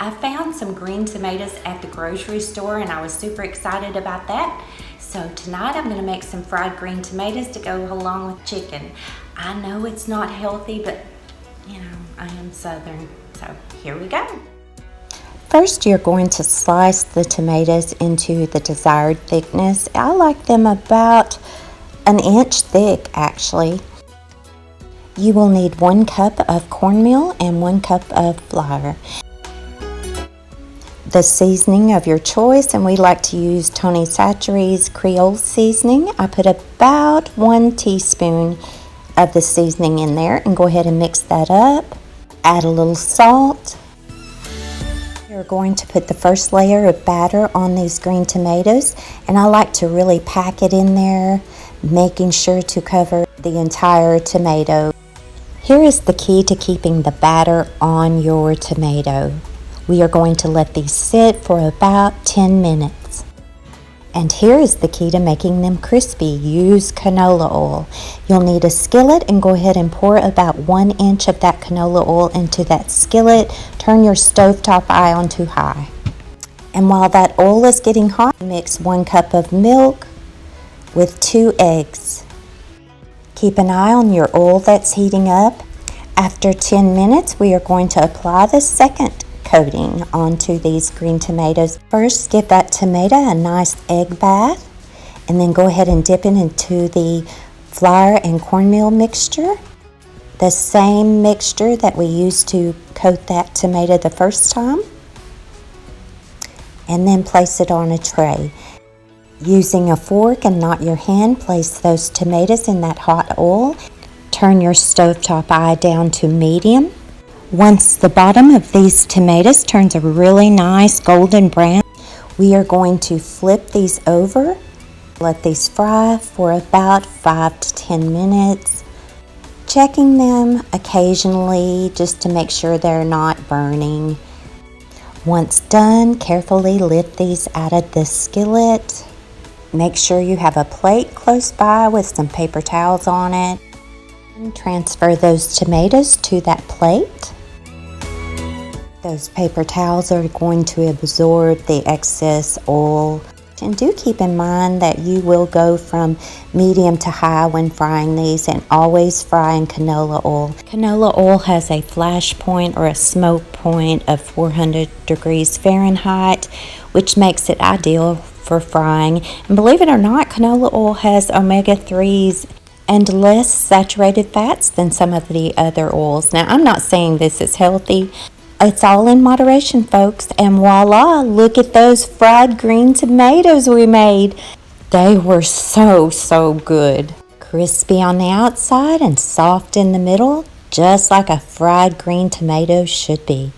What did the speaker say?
I found some green tomatoes at the grocery store and I was super excited about that. So tonight I'm gonna make some fried green tomatoes to go along with chicken. I know it's not healthy, but you know, I am Southern, so here we go. First, you're going to slice the tomatoes into the desired thickness. I like them about an inch thick, actually. You will need 1 cup of cornmeal and 1 cup of flour. The seasoning of your choice, and we like to use Tony Chachere's Creole seasoning. I put about 1 teaspoon of the seasoning in there and go ahead and mix that up. Add a little salt. You're going to put the first layer of batter on these green tomatoes, and I like to really pack it in there, making sure to cover the entire tomato. Here is the key to keeping the batter on your tomato. We are going to let these sit for about 10 minutes. And here is the key to making them crispy. Use canola oil. You'll need a skillet and go ahead and pour about 1 inch of that canola oil into that skillet. Turn your stovetop eye on to high. And while that oil is getting hot, mix 1 cup of milk with 2 eggs. Keep an eye on your oil that's heating up. After 10 minutes, we are going to apply the second coating onto these green tomatoes. First, give that tomato a nice egg bath, and then go ahead and dip it into the flour and cornmeal mixture. The same mixture that we used to coat that tomato the first time. And then place it on a tray. Using a fork and not your hand, place those tomatoes in that hot oil. Turn your stovetop eye down to medium. Once the bottom of these tomatoes turns a really nice golden brown, we are going to flip these over. Let these fry for about 5 to 10 minutes. Checking them occasionally just to make sure they're not burning. Once done, carefully lift these out of the skillet. Make sure you have a plate close by with some paper towels on it. And transfer those tomatoes to that plate. Those paper towels are going to absorb the excess oil. And do keep in mind that you will go from medium to high when frying these, and always fry in canola oil. Canola oil has a flash point or a smoke point of 400 degrees Fahrenheit, which makes it ideal for frying. And believe it or not, canola oil has omega-3s and less saturated fats than some of the other oils. Now, I'm not saying this is healthy. It's all in moderation, folks. And voila, look at those fried green tomatoes we made. They were so good. Crispy on the outside and soft in the middle, just like a fried green tomato should be.